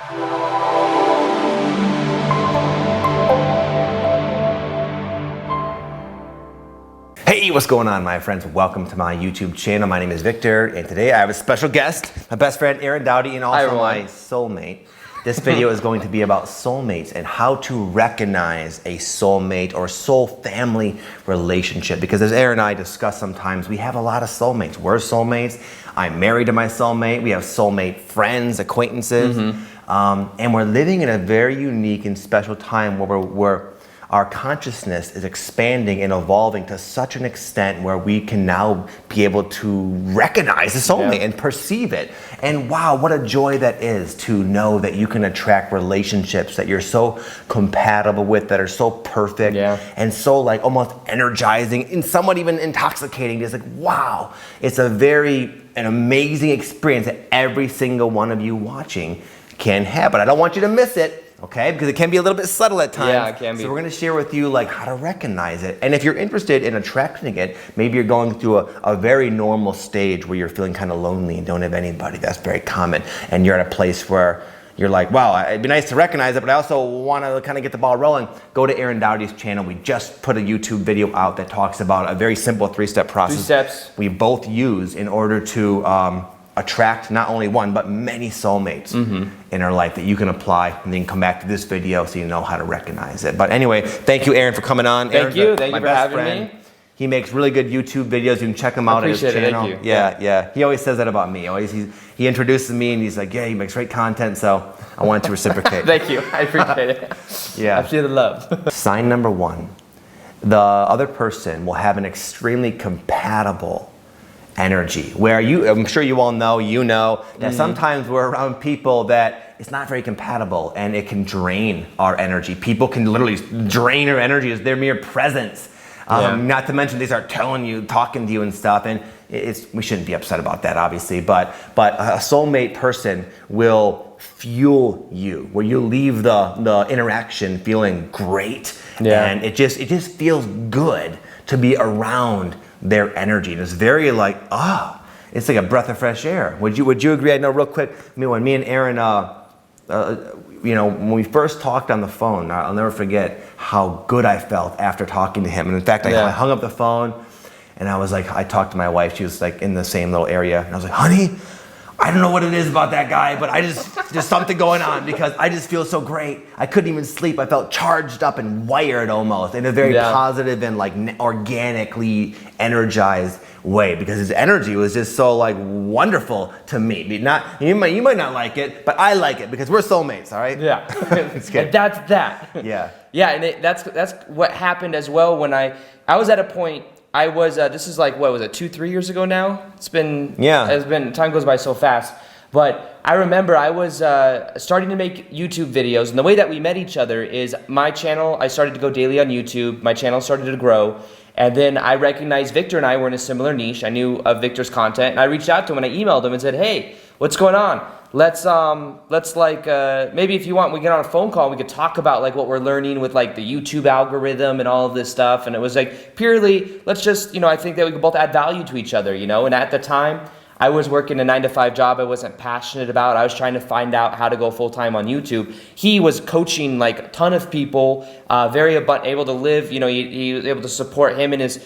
Hey, what's going on, my friends? Welcome to my YouTube channel. My name is Victor, and today I have a special guest, my best friend Aaron Doughty, and also my soulmate. This video is going to be about soulmates and how to recognize a soulmate or soul family relationship. Because as Aaron and I discuss sometimes, we have a lot of soulmates. We're soulmates. I'm married to my soulmate. We have soulmate friends, acquaintances. And we're living in a very unique and special time where our consciousness is expanding and evolving to such an extent where we can now be able to recognize the soulmate and perceive it. And wow, what a joy that is to know that you can attract relationships that you're so compatible with, that are so perfect and so like almost energizing and somewhat even intoxicating. It's like, wow, it's an amazing experience that every single one of you watching can have. But I don't want you to miss it. Okay, because it can be a little bit subtle at times. Yeah, it can be. So we're going to share with you like how to recognize it. And if you're interested in attracting it, maybe you're going through a very normal stage where you're feeling kind of lonely and don't have anybody. That's very common. And you're at a place where you're like, wow, it'd be nice to recognize it, but I also want to kind of get the ball rolling. Go to Aaron Doughty's channel. We just put a YouTube video out that talks about a very simple 3-step process. 3 steps. We both use in order to attract not only one, but many soulmates in our life that you can apply, and then come back to this video so you know how to recognize it. But anyway, thank you, Aaron, for coming on. Thank you for having me. He makes really good YouTube videos. You can check him out at his channel. Thank you. Yeah. He always says that about me. He introduces me and he's like, yeah, he makes great content. So I wanted to reciprocate. Thank you. I appreciate it. Yeah. I feel the love. Sign number 1. The other person will have an extremely compatible energy, where I'm sure you all know that sometimes we're around people that it's not very compatible and it can drain our energy. People can literally drain our energy as their mere presence. Not to mention they start talking to you and stuff, and we shouldn't be upset about that, obviously, but a soulmate person will fuel you, where you leave the interaction feeling great, and it just feels good to be around their energy. And it's very like, it's like a breath of fresh air. Would you agree? I know real quick, when me and Aaron, when we first talked on the phone, I'll never forget how good I felt after talking to him. And in fact, I hung up the phone and I was like, I talked to my wife. She was like in the same little area. And I was like, honey, I don't know what it is about that guy, but there's something going on because I just feel so great. I couldn't even sleep. I felt charged up and wired almost in a very positive and like organically energized way, because his energy was just so like wonderful to me. You might not like it, but I like it because we're soulmates, all right? Yeah. It's good. And that's that. Yeah. Yeah, and that's what happened as well when I was at a point. I was, this is like, what was it, 2-3 years ago now? Time goes by so fast. But I remember I was starting to make YouTube videos, and the way that we met each other is my channel, I started to go daily on YouTube, my channel started to grow, and then I recognized Victor and I were in a similar niche. I knew of Victor's content, and I reached out to him and I emailed him and said, hey, what's going on? Let's like, maybe if you want, we get on a phone call, we could talk about like what we're learning with like the YouTube algorithm and all of this stuff. And it was like purely, let's just, I think that we could both add value to each other, and at the time I was working a 9-to-5 job I wasn't passionate about. I was trying to find out how to go full-time on YouTube. He was coaching like a ton of people, very able to live, he was able to support him and his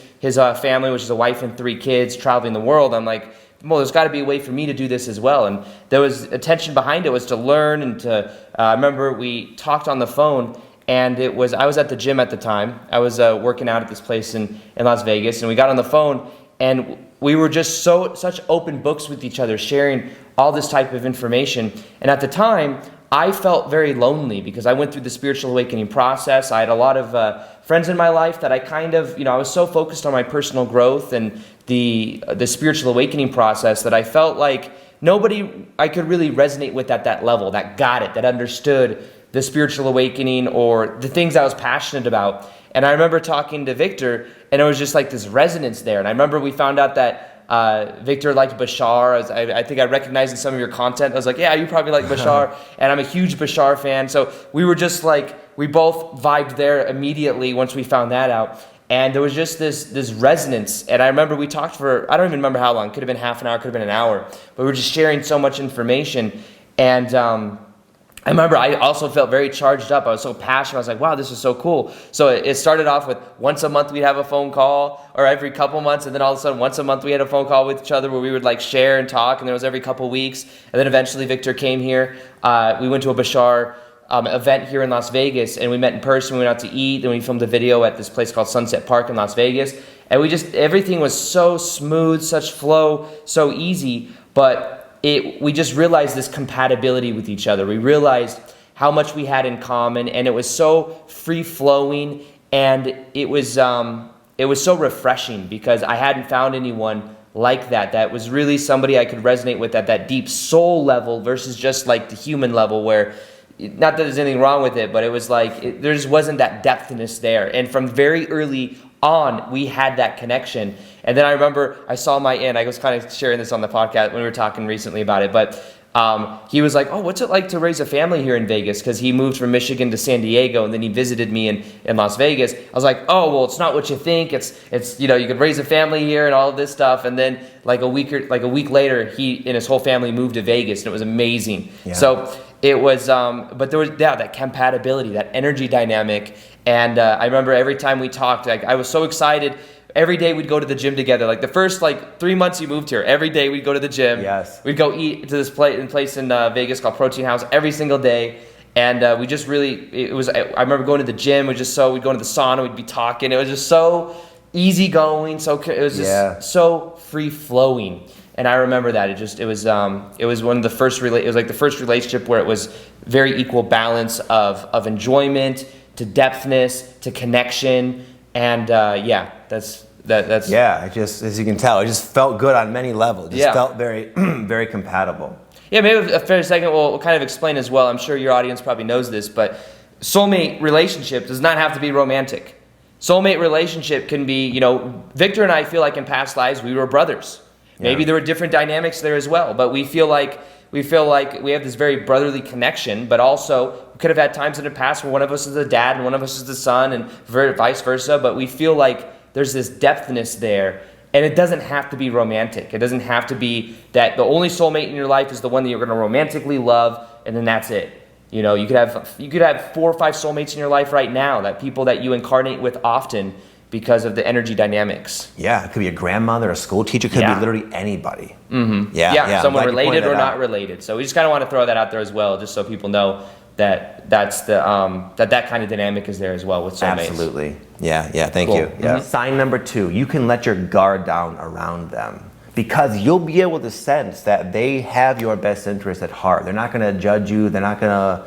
family, which is a wife and 3 kids, traveling the world. I'm like, well, there's got to be a way for me to do this as well. And there was attention behind it, was to learn and to, I remember we talked on the phone, and I was at the gym at the time. I was working out at this place in Las Vegas, and we got on the phone, and we were just such open books with each other, sharing all this type of information. And at the time, I felt very lonely because I went through the spiritual awakening process. I had a lot of friends in my life that I kind of, I was so focused on my personal growth and the spiritual awakening process that I felt like nobody I could really resonate with at that level, that got it, that understood the spiritual awakening or the things I was passionate about. And I remember talking to Victor, and it was just like this resonance there. And I remember we found out that Victor liked Bashar. I think I recognized in some of your content. I was like, yeah, you probably like Bashar. And I'm a huge Bashar fan. So we were just like, we both vibed there immediately once we found that out. And there was just this resonance. And I remember we talked for, I don't even remember how long. Could have been half an hour, could have been an hour. But we were just sharing so much information. And I remember I also felt very charged up. I was so passionate. I was like, wow, this is so cool. So it started off with once a month we'd have a phone call, or every couple months, and then all of a sudden once a month we had a phone call with each other where we would like share and talk, and then it was every couple weeks. And then eventually Victor came here. We went to a Bashar event here in Las Vegas, and we met in person. We went out to eat, then we filmed a video at this place called Sunset Park in Las Vegas. And everything was so smooth, such flow, so easy, but we just realized this compatibility with each other. We realized how much we had in common, and it was so free-flowing, and it was so refreshing because I hadn't found anyone like that was really somebody I could resonate with at that deep soul level versus just like the human level where, not that there's anything wrong with it, but it was like, there just wasn't that depthness there. And from very early on, we had that connection. And then I remember I saw I was kind of sharing this on the podcast when we were talking recently about it, but he was like, oh, what's it like to raise a family here in Vegas? Because he moved from Michigan to San Diego, and then he visited me in Las Vegas. I was like, oh, well, it's not what you think. It's you could raise a family here and all of this stuff. And then like a week later, he and his whole family moved to Vegas, and it was amazing. Yeah. So it was, but there was that compatibility, that energy dynamic. And I remember every time we talked, like I was so excited. Every day we'd go to the gym together. Like the first 3 months you moved here, every day we'd go to the gym. Yes. We'd go eat to this place in Vegas called Protein House every single day. And we just really, I remember going to the gym. We'd go into the sauna. We'd be talking. It was just so easygoing. It was just so free flowing. And I remember that it was one of the first it was like the first relationship where it was very equal balance of enjoyment to depthness to connection. And that's it just, as you can tell, it just felt good on many levels. It just felt very very compatible. Yeah, maybe a fair second we'll kind of explain as well. I'm sure your audience probably knows this, but soulmate relationship does not have to be romantic. Soulmate relationship can be, Victor and I feel like in past lives we were brothers. Maybe there were different dynamics there as well, but we feel like we have this very brotherly connection, but also we could have had times in the past where one of us is the dad and one of us is the son and vice versa, but we feel like there's this depthness there, and it doesn't have to be romantic. It doesn't have to be that the only soulmate in your life is the one that you're going to romantically love, and then that's it. You could have 4 or 5 soulmates in your life right now, that people that you incarnate with often because of the energy dynamics. Yeah, it could be a grandmother, a school teacher, it could be literally anybody. Mm-hmm. Yeah, someone related or not related. So we just kind of want to throw that out there as well, just so people know that that's that kind of dynamic is there as well with soulmates. Absolutely. Yeah, thank you. Yeah. Sign number 2, you can let your guard down around them because you'll be able to sense that they have your best interest at heart. They're not going to judge you. They're not going to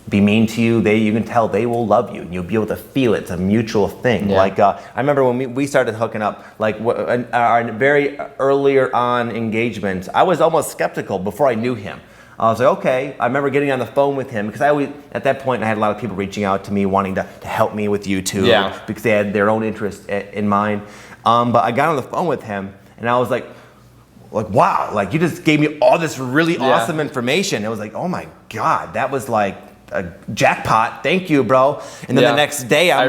be mean to you. You can tell they will love you. You'll be able to feel it. It's a mutual thing. Yeah. Like I remember when we started hooking up, like our very earlier on engagement, I was almost skeptical before I knew him. I was like, okay. I remember getting on the phone with him because at that point I had a lot of people reaching out to me wanting to help me with YouTube because they had their own interest in mind. But I got on the phone with him and I was like, wow, like you just gave me all this really awesome information. It was like, oh my God, that was like a jackpot. Thank you, bro. And then the next day I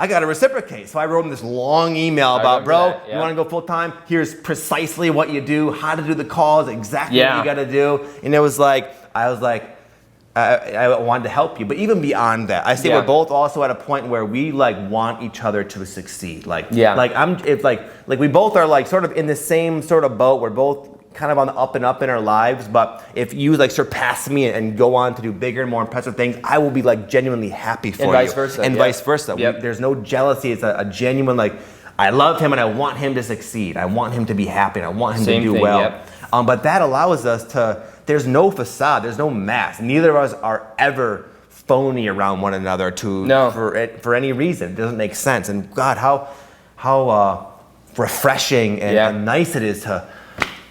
got to reciprocate. So I wrote him this long email about, bro, you want to go full time? Here's precisely what you do, how to do the calls, exactly what you got to do. And it was like, I wanted to help you. But even beyond that, I say we're both also at a point where we want each other to succeed. We both are sort of in the same sort of boat. We're both kind of on the up and up in our lives, but if you surpass me and go on to do bigger and more impressive things, I will be genuinely happy for you. And vice versa. There's no jealousy. It's a genuine I love him and I want him to succeed. I want him to be happy and I want him to do well. But that allows us to, there's no facade, there's no mask. Neither of us are ever phony around one another for any reason. It doesn't make sense. And God, how refreshing and nice it is to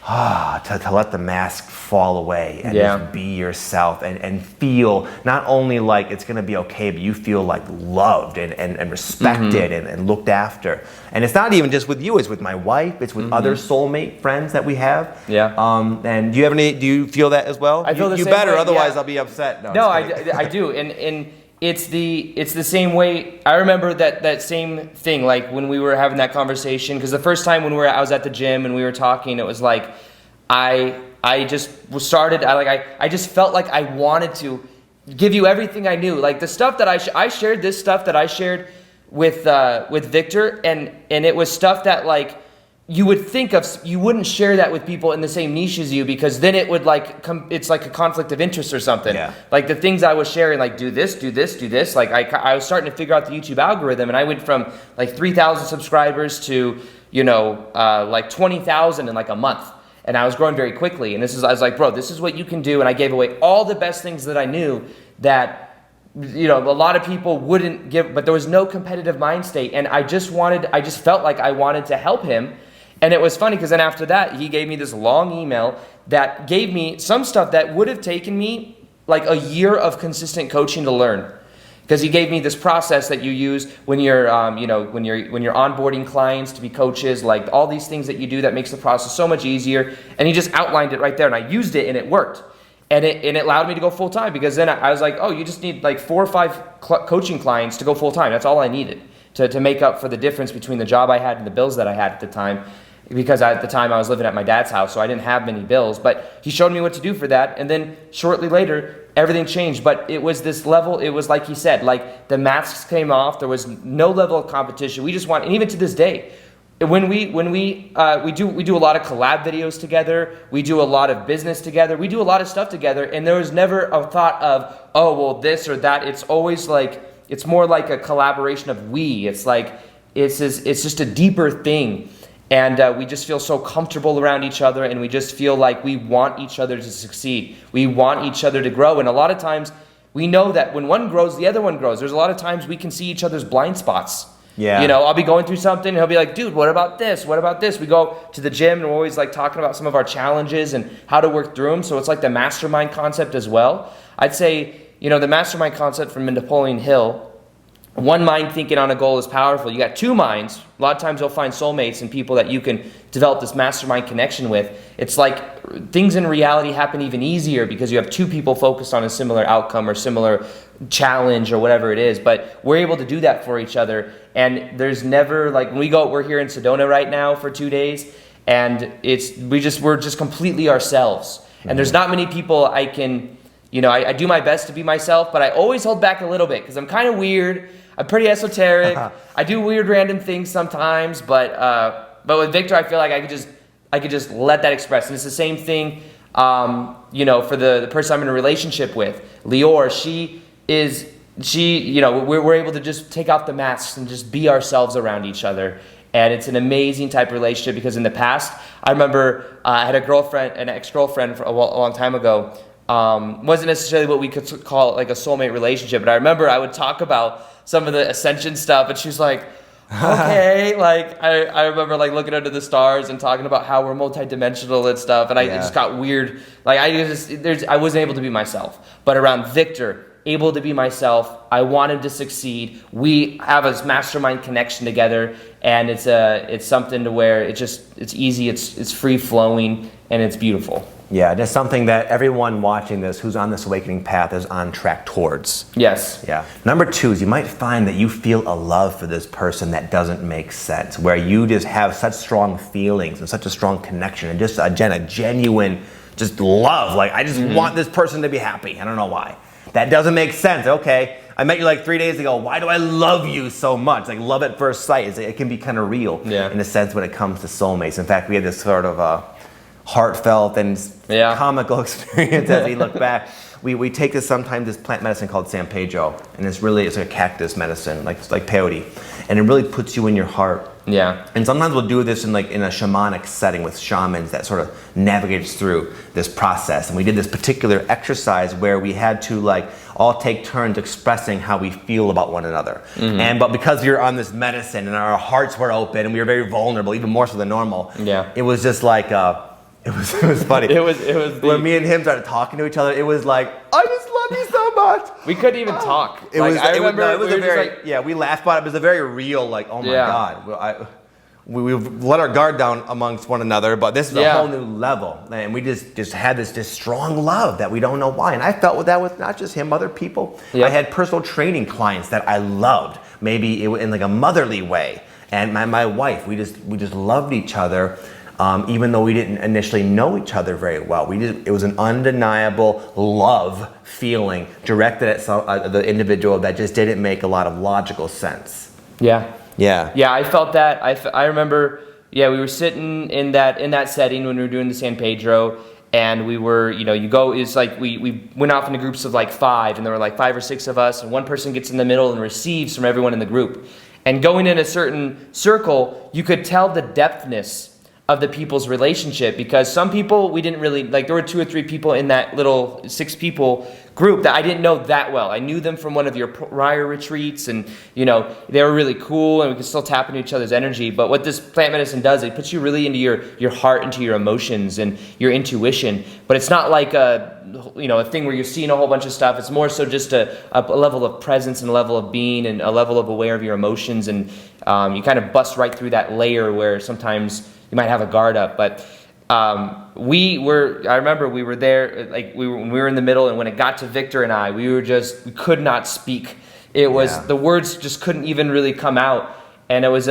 let the mask fall away and just be yourself and feel not only like it's going to be okay, but you feel loved and respected and looked after. And it's not even just with you, it's with my wife, it's with other soulmate friends that we have. And do you feel that as well? I feel the same way, otherwise I'll be upset. No, I do. And it's the same way. I remember that same thing, when we were having that conversation, because the first time I was at the gym and we were talking, it was I just started, I just felt like I wanted to give you everything I knew. Like the stuff that I shared this stuff that I shared with Victor, and it was stuff that like you would think of, you wouldn't share that with people in the same niche as you, because then it would like it's like a conflict of interest or something. Yeah. Like the things I was sharing, like do this, do this, do this. Like I was starting to figure out the YouTube algorithm, and I went from like 3,000 subscribers to like 20,000 in like a month, and I was growing very quickly. And I was like, bro, this is what you can do. And I gave away all the best things that I knew that a lot of people wouldn't give, but there was no competitive mind state, and I just felt like I wanted to help him. And it was funny because then after that, he gave me this long email that gave me some stuff that would have taken me like a year of consistent coaching to learn. Because he gave me this process that you use when you're, when you're onboarding clients to be coaches, like all these things that you do that makes the process so much easier. And he just outlined it right there, and I used it, and it worked. And it allowed me to go full time, because then I was like, oh, you just need like 4 or 5 coaching clients to go full time. That's all I needed to make up for the difference between the job I had and the bills that I had at the time. Because at the time I was living at my dad's house, so I didn't have many bills. But he showed me what to do for that, and then shortly later, everything changed. But it was this level, it was like he said, like the masks came off, there was no level of competition. We just want, and even to this day, when we do a lot of collab videos together, we do a lot of business together, we do a lot of stuff together, and there was never a thought of, oh, well, this or that. It's always like, it's more like a collaboration of we. It's like, it's just a deeper thing. And we just feel so comfortable around each other, and we just feel like we want each other to succeed. We want each other to grow. And a lot of times we know that when one grows, the other one grows. There's a lot of times we can see each other's blind spots. Yeah. I'll be going through something, and he'll be like, dude, what about this? What about this? We go to the gym, and we're always like talking about some of our challenges and how to work through them. So it's like the mastermind concept as well. I'd say, the mastermind concept from Napoleon Hill, one mind thinking on a goal is powerful. You got 2 minds. A lot of times you'll find soulmates and people that you can develop this mastermind connection with. It's like things in reality happen even easier because you have 2 people focused on a similar outcome or similar challenge or whatever it is. But we're able to do that for each other. And there's never, like, when we're here in Sedona right now for 2 days, and we're just completely ourselves. And there's not many people I can, I do my best to be myself, but I always hold back a little bit because I'm kind of weird. I'm pretty esoteric. I do weird random things sometimes, but with Victor, I feel like I could just let that express. And it's the same thing, for the person I'm in a relationship with, Lior. We're able to just take off the masks and just be ourselves around each other. And it's an amazing type of relationship, because in the past, I remember I had an ex-girlfriend a long time ago. Wasn't necessarily what we could call like a soulmate relationship, but I remember I would talk about some of the ascension stuff, and she's like, okay. Like I remember like looking under the stars and talking about how we're multidimensional and stuff, and it just got weird. Like I wasn't able to be myself. But around Victor, able to be myself. I wanted to succeed. We have a mastermind connection together, and it's something to where it's easy, it's free flowing, and it's beautiful. Yeah, that's something that everyone watching this who's on this awakening path is on track towards. Yes. Yeah. Number 2 is you might find that you feel a love for this person that doesn't make sense, where you just have such strong feelings and such a strong connection and just, again, a genuine just love. Like, I just want this person to be happy. I don't know why. That doesn't make sense. Okay, I met you like 3 days ago. Why do I love you so much? Like love at first sight. It can be kind of real in a sense when it comes to soulmates. In fact, we had this sort of heartfelt and comical experience as we look back. We take this plant medicine called San Pedro, and it's a cactus medicine, like peyote, and it really puts you in your heart. Yeah. And sometimes we'll do this in a shamanic setting with shamans that sort of navigates through this process. And we did this particular exercise where we had to all take turns expressing how we feel about one another. But because we were on this medicine and our hearts were open and we were very vulnerable, even more so than normal. Yeah. It was just like it was funny. It was when me and him started talking to each other. It was like, I just love you so much. We couldn't even talk. We laughed about it. It was a very real, oh my God. We've let our guard down amongst one another, but this is a whole new level. And we just had this strong love that we don't know why. And I felt that with not just him, other people. Yep. I had personal training clients that I loved, maybe in a motherly way. And my wife, we just loved each other. even though we didn't initially know each other very well. It was an undeniable love feeling directed at the individual that just didn't make a lot of logical sense. Yeah. Yeah. Yeah, I felt that. I remember, we were sitting in that setting when we were doing the San Pedro, and we were, it's like we went off into groups of like 5, and there were like 5 or 6 of us, and one person gets in the middle and receives from everyone in the group. And going in a certain circle, you could tell the depthness of the people's relationship, because some people we didn't really like. There were 2 or 3 people in that little 6 people group that I didn't know that well. I knew them from one of your prior retreats, and they were really cool, and we could still tap into each other's energy. But what this plant medicine does, it puts you really into your heart, into your emotions and your intuition. But it's not like a thing where you're seeing a whole bunch of stuff. It's more so just a level of presence and a level of being and a level of aware of your emotions, and you kind of bust right through that layer where sometimes you might have a guard up. But I remember we were there, when we were in the middle, and when it got to Victor and I, we could not speak. It was, the words just couldn't even really come out. And it was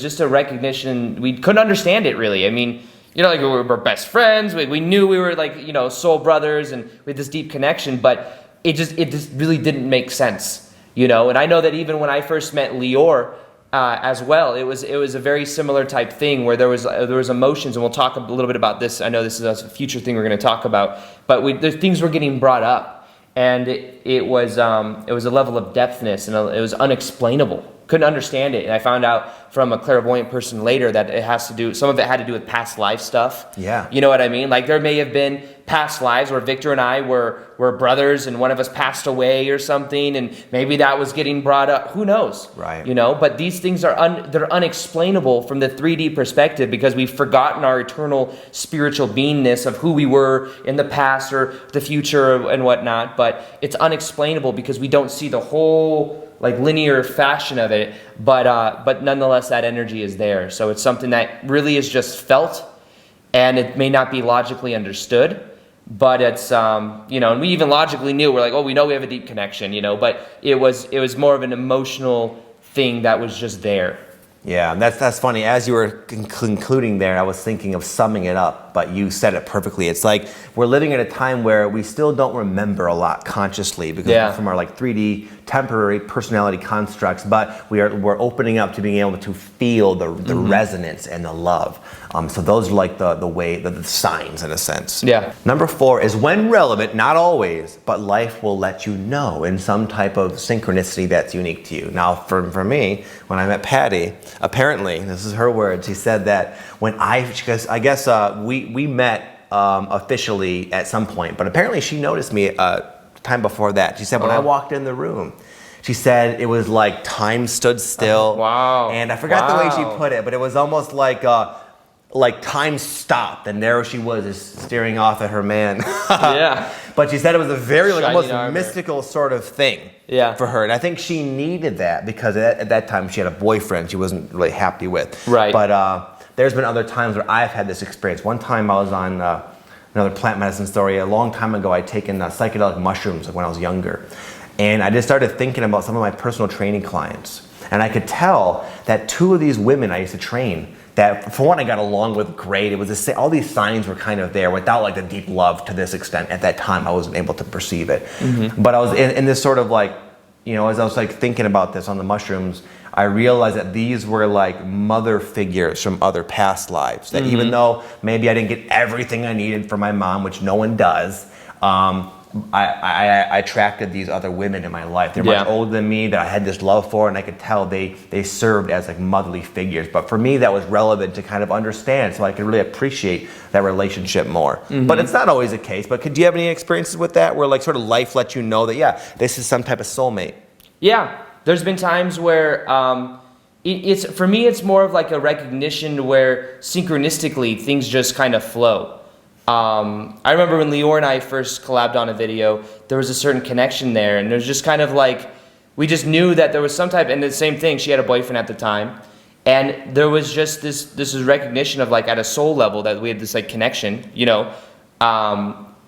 just a recognition. We couldn't understand it really. I mean, we were best friends. We knew we were soul brothers, and we had this deep connection, but it just really didn't make sense, And I know that even when I first met Lior, as well, it was a very similar type thing where there was emotions, and we'll talk a little bit about this. I know this is a future thing we're going to talk about, but the things were getting brought up, and it was a level of depthness, and it was unexplainable. Couldn't understand it, and I found out from a clairvoyant person later that some of it had to do with past life stuff. Yeah. You know what I mean? Like there may have been past lives where Victor and I were brothers, and one of us passed away or something, and maybe that was getting brought up. Who knows? Right. But these things they're unexplainable from the 3D perspective, because we've forgotten our eternal spiritual beingness of who we were in the past or the future and whatnot. But it's unexplainable because we don't see the whole linear fashion of it, but nonetheless that energy is there. So it's something that really is just felt, and it may not be logically understood, but it's and we even logically knew, we're like, oh, we know we have a deep connection, but it was more of an emotional thing that was just there. Yeah, that's funny. As you were concluding there, I was thinking of summing it up, but you said it perfectly. It's like we're living at a time where we still don't remember a lot consciously because from our 3D temporary personality constructs, but we're opening up to being able to feel the resonance and the love. So those are the signs in a sense. Yeah. Number 4 is when relevant, not always, but life will let you know in some type of synchronicity that's unique to you. Now, for me, when I met Patty, apparently, this is her words, she said that when I guess we met officially at some point, but apparently she noticed me time before that. She said when I walked in the room, she said it was like time stood still. Wow. And I forgot the way she put it, but it was almost like time stopped, and there she was just staring off at her man. Yeah. But she said it was a very almost armor. mystical sort of thing for her. And I think she needed that because at that time she had a boyfriend she wasn't really happy with. Right. But there's been other times where I've had this experience. One time I was on another plant medicine story. A long time ago, I'd taken psychedelic mushrooms when I was younger. And I just started thinking about some of my personal training clients. And I could tell that 2 of these women I used to train, that for one I got along with great. It was all these signs were kind of there without the deep love to this extent. At that time I wasn't able to perceive it. But I was in this sort of as I was thinking about this on the mushrooms, I realized that these were mother figures from other past lives. That even though maybe I didn't get everything I needed from my mom, which no one does, I attracted these other women in my life. They're much older than me, that I had this love for, and I could tell they served as motherly figures. But for me, that was relevant to kind of understand, so I could really appreciate that relationship more. But it's not always the case. But do you have any experiences with that, where sort of life lets you know that this is some type of soulmate? Yeah, there's been times where for me it's more of a recognition where synchronistically things just kind of flow. I remember when Lior and I first collabed on a video, there was a certain connection there, and it was just kind of we just knew that there was some type, and the same thing, she had a boyfriend at the time, and there was just this recognition of at a soul level that we had this connection,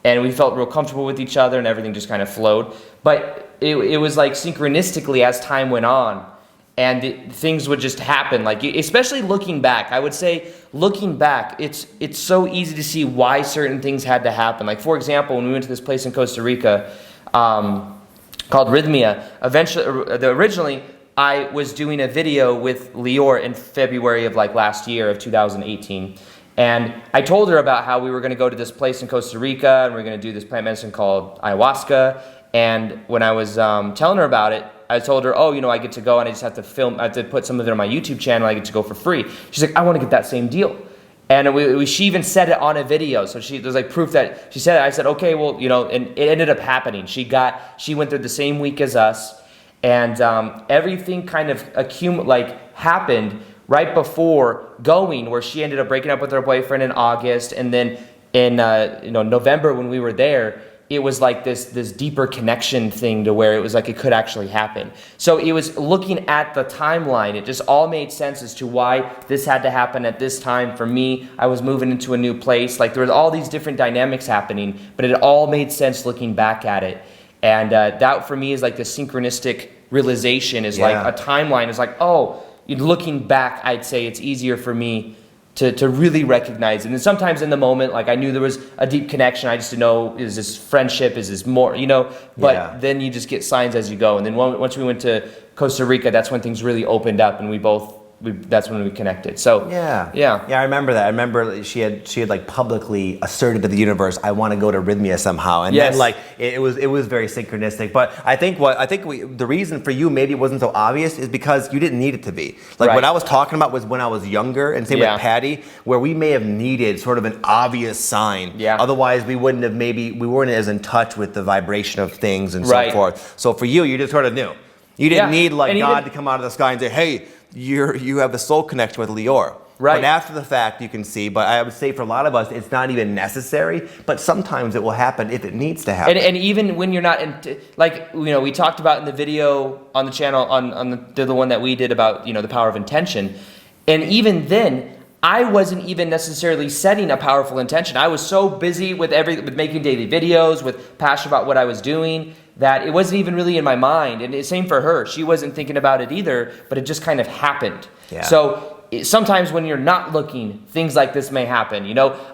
and we felt real comfortable with each other, and everything just kind of flowed. But it was synchronistically as time went on, and things would just happen. Like, especially looking back, I would say looking back, it's so easy to see why certain things had to happen. Like, for example, when we went to this place in Costa Rica called Rhythmia, originally I was doing a video with Lior in February of like last year of 2018. And I told her about how we were going to go to this place in Costa Rica and we are going to do this plant medicine called ayahuasca. And when I was telling her about it, I told her, oh, I get to go and I just have to film, I have to put some of it on my YouTube channel, I get to go for free. She's like, I want to get that same deal. And she even said it on a video, so there's like proof that she said it. I said, okay, well, and it ended up happening. She went through the same week as us, and everything kind of happened right before going, where she ended up breaking up with her boyfriend in August, and then in November when we were there, it was like this deeper connection thing to where it was like it could actually happen. So it was looking at the timeline. It just all made sense as to why this had to happen at this time. For me, I was moving into a new place. Like, there was all these different dynamics happening, but it all made sense looking back at it. And that for me is like the synchronistic realization is like a timeline. It's like, oh, looking back, I'd say it's easier for me to really recognize it. And sometimes in the moment, like I knew there was a deep connection. I just didn't know, is this friendship? Is this more, but then you just get signs as you go. And then once we went to Costa Rica, that's when things really opened up and that's when we connected. So yeah, I remember that. I remember she had like publicly asserted to the universe, I want to go to Rhythmia somehow, and then like it was very synchronistic. But I think the reason for you maybe it wasn't so obvious is because you didn't need it to be. Like what I was talking about was when I was younger, and same with Patty, where we may have needed sort of an obvious sign. Yeah. Otherwise, we weren't as in touch with the vibration of things and so forth. So for you just sort of knew. You didn't need like God to come out of the sky and say, hey, you have the soul connection with Lior. Right. But after the fact, you can see. But I would say for a lot of us, it's not even necessary. But sometimes it will happen if it needs to happen. And even when you're not, we talked about in the video on the channel, on the one that we did about, the power of intention. And even then, I wasn't even necessarily setting a powerful intention. I was so busy with making daily videos, with passion about what I was doing, that it wasn't even really in my mind. And same for her. She wasn't thinking about it either, but it just kind of happened. Yeah. So sometimes when you're not looking, things like this may happen.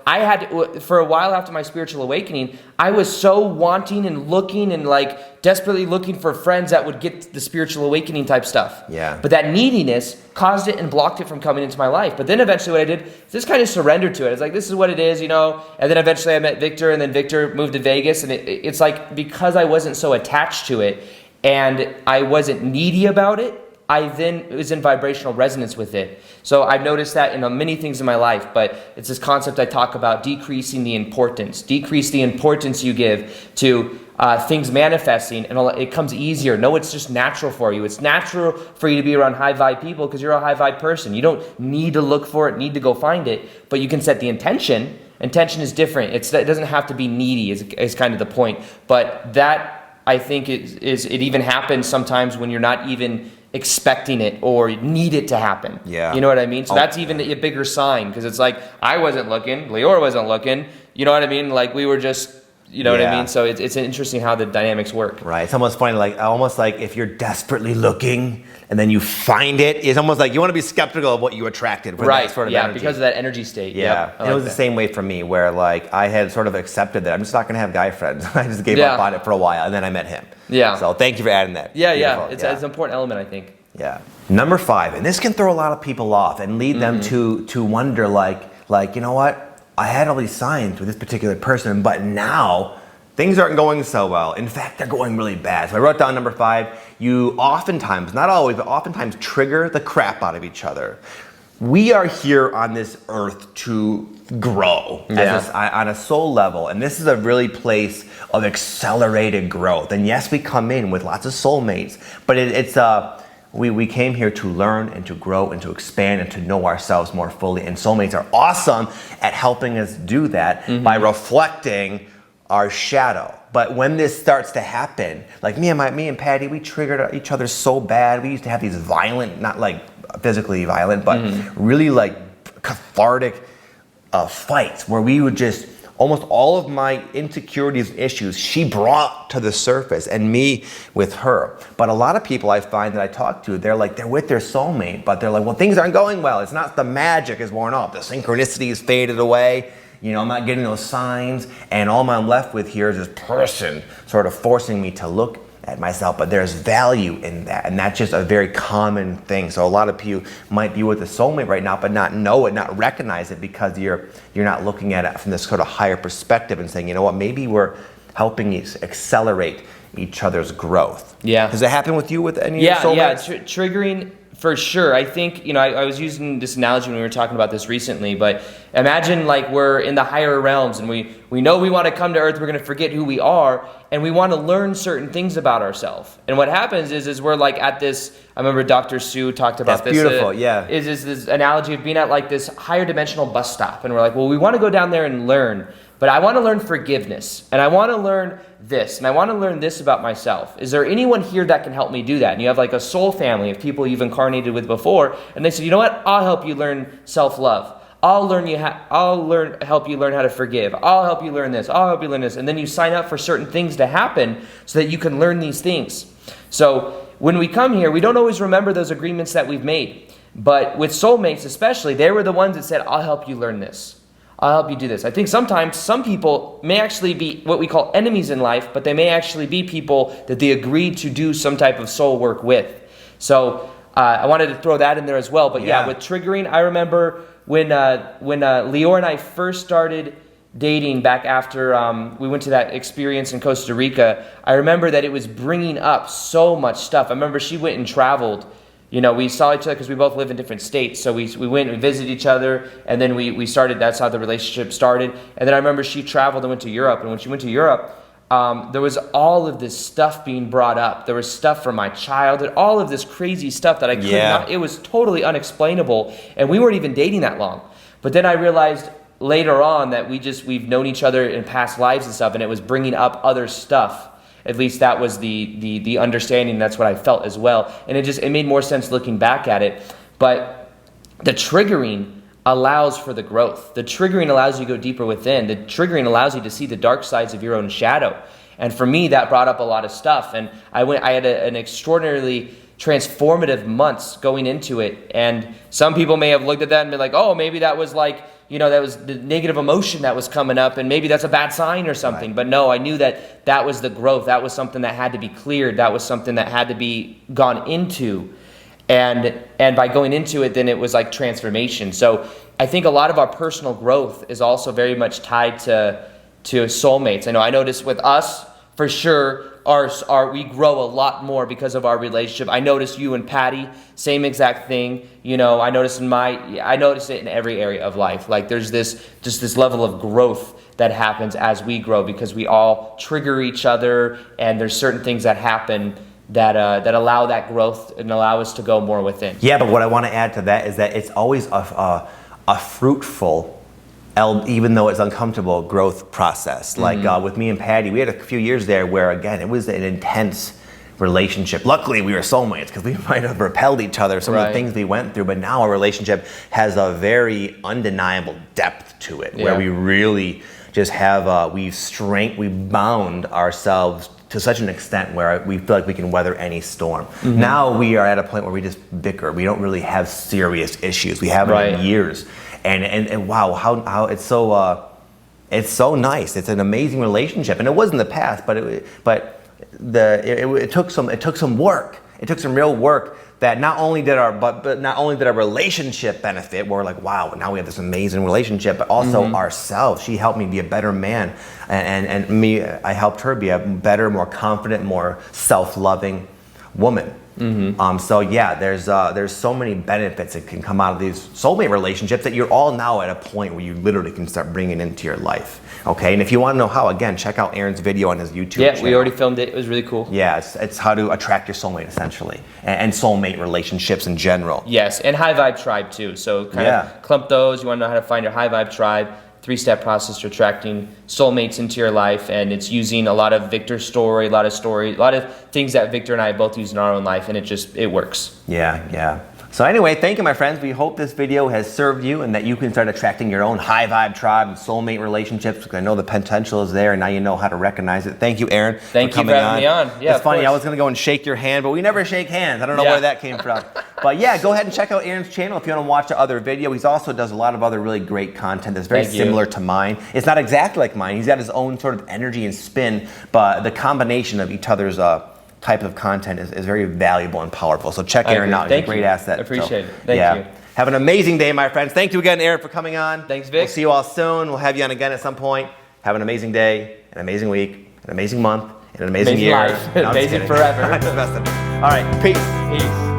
I had, for a while after my spiritual awakening, I was so wanting and looking and like desperately looking for friends that would get the spiritual awakening type stuff. Yeah. But that neediness caused it and blocked it from coming into my life. But then eventually what I did is just kind of surrendered to it. It's like, this is what it is, And then eventually I met Victor, and then Victor moved to Vegas. And it's like, because I wasn't so attached to it and I wasn't needy about it, I then was in vibrational resonance with it. So I've noticed that in many things in my life, but it's this concept I talk about, decreasing the importance. Decrease the importance you give to things manifesting, and it comes easier. No, it's just natural for you. It's natural for you to be around high vibe people because you're a high vibe person. You don't need to look for it, need to go find it, but you can set the intention. Intention is different. It doesn't have to be needy is kind of the point. But that, I think, it even happens sometimes when you're not even expecting it or need it to happen. Yeah. You know what I mean? So that's even a bigger sign, because it's like, I wasn't looking, Lior wasn't looking, you know what I mean? Like, we were just, you know what I mean? So it's interesting how the dynamics work. Right. It's almost funny, almost like if you're desperately looking and then you find it, it's almost like you want to be skeptical of what you attracted with that sort of energy. Because of that energy state. Yeah. Yep. And it was the same way for me, where like I had sort of accepted that I'm just not going to have guy friends. I just gave up on it for a while, and then I met him. Yeah. So thank you for adding that. Yeah. It's an important element, I think. Yeah. Number 5, and this can throw a lot of people off and lead them to wonder like, you know what? I had all these signs with this particular person, but now things aren't going so well. In fact, they're going really bad. So I wrote down number 5. You oftentimes, not always, but oftentimes trigger the crap out of each other. We are here on this earth to grow on a soul level, and this is a really place of accelerated growth. And yes, we come in with lots of soulmates, but we came here to learn and to grow and to expand and to know ourselves more fully. And soulmates are awesome at helping us do that by reflecting our shadow. But when this starts to happen, like me and Patty, we triggered each other so bad. We used to have these violent, not like physically violent, but really like cathartic fights where we would just almost all of my insecurities and issues she brought to the surface, and me with her. But a lot of people I find that I talk to, they're with their soulmate, but they're like, well, things aren't going well. It's not, the magic is worn off. The synchronicity is faded away. I'm not getting those signs, and all I'm left with here is this person sort of forcing me to look at myself. But there's value in that, and that's just a very common thing. So a lot of you might be with a soulmate right now, but not know it, not recognize it, because you're not looking at it from this sort of higher perspective and saying, you know what, maybe we're helping you accelerate each other's growth. Yeah. Does that happen with you with any of your soulmates? Yeah, triggering. For sure. I think, I was using this analogy when we were talking about this recently, but imagine like we're in the higher realms and we know we want to come to earth, we're going to forget who we are, and we want to learn certain things about ourselves. And what happens is we're like at this, I remember Dr. Sue talked about this. That's beautiful, yeah. Is this analogy of being at like this higher dimensional bus stop, and we're like, well, we want to go down there and learn, but I want to learn forgiveness, and I want to learn this, and I want to learn this about myself. Is there anyone here that can help me do that? And you have like a soul family of people you've incarnated with before, and they say, you know what? I'll help you learn self-love. I'll help you learn how to forgive. I'll help you learn this. I'll help you learn this. And then you sign up for certain things to happen so that you can learn these things. So when we come here, we don't always remember those agreements that we've made. But with soulmates especially, they were the ones that said, I'll help you learn this. I'll help you do this. I think sometimes some people may actually be what we call enemies in life, but they may actually be people that they agreed to do some type of soul work with. So I wanted to throw that in there as well. But yeah, with triggering, I remember when Lior and I first started dating back after we went to that experience in Costa Rica, I remember that it was bringing up so much stuff. I remember she went and traveled. We saw each other because we both live in different states. So we went and visited each other, and then we started, that's how the relationship started. And then I remember she traveled and went to Europe. And when she went to Europe, there was all of this stuff being brought up. There was stuff from my childhood, all of this crazy stuff that I could not, it was totally unexplainable. And we weren't even dating that long. But then I realized later on that we've known each other in past lives and stuff, and it was bringing up other stuff. At least that was the understanding. That's what I felt as well. And it made more sense looking back at it. But the triggering allows for the growth. The triggering allows you to go deeper within. The triggering allows you to see the dark sides of your own shadow. And for me, that brought up a lot of stuff. And I had an extraordinarily transformative months going into it. And some people may have looked at that and been like, oh, maybe that was like, that was the negative emotion that was coming up, and maybe that's a bad sign or something. Right. But no, I knew that was the growth. That was something that had to be cleared. That was something that had to be gone into. And by going into it, then it was like transformation. So I think a lot of our personal growth is also very much tied to soulmates. I noticed with us, for sure, we grow a lot more because of our relationship. I noticed you and Patty, same exact thing. I noticed it in every area of life. Like there's this level of growth that happens as we grow because we all trigger each other, and there's certain things that happen that allow that growth and allow us to go more within. Yeah, but what I want to add to that is that it's always a fruitful, even though it's uncomfortable, growth process. Like with me and Patty, we had a few years there where, again, it was an intense relationship. Luckily, we were soulmates because we might have repelled each other, some of the things we went through, but now our relationship has a very undeniable depth to it, where we really just have, we've bound ourselves to such an extent where we feel like we can weather any storm. Now we are at a point where we just bicker. We don't really have serious issues. We haven't in years. And wow, how it's so nice. It's an amazing relationship, and it was in the past, but it took some work. It took some real work that not only did our relationship benefit, where we're like, wow, now we have this amazing relationship, but also ourselves. She helped me be a better man, and me, I helped her be a better, more confident, more self-loving woman. So yeah, there's so many benefits that can come out of these soulmate relationships that you're all now at a point where you literally can start bringing into your life. Okay, and if you want to know how, again, check out Aaron's video on his YouTube channel. Yeah, we already filmed it. It was really cool. Yeah, it's how to attract your soulmate, essentially, and soulmate relationships in general. Yes, and High Vibe Tribe too. So kind of clump those. You want to know how to find your High Vibe Tribe. 3-step process to attracting soulmates into your life, and it's using a lot of Victor's story, a lot of things that Victor and I both use in our own life, and it works. Yeah. So anyway, thank you, my friends. We hope this video has served you and that you can start attracting your own high vibe tribe and soulmate relationships, because I know the potential is there and now you know how to recognize it. Thank you, Aaron. Thank you for having me on. Yeah, it's funny, I was going to go and shake your hand, but we never shake hands. I don't know where that came from. But yeah, go ahead and check out Aaron's channel if you want to watch the other video. He also does a lot of other really great content that's very similar to mine. It's not exactly like mine. He's got his own sort of energy and spin, but the combination of each other's type of content is very valuable and powerful. So check Aaron out. He's a great asset. I appreciate it. Thank you. Have an amazing day, my friends. Thank you again, Aaron, for coming on. Thanks, Vic. We'll see you all soon. We'll have you on again at some point. Have an amazing day, an amazing week, an amazing month, and an amazing year. Life. Amazing forever. All right, peace. Peace.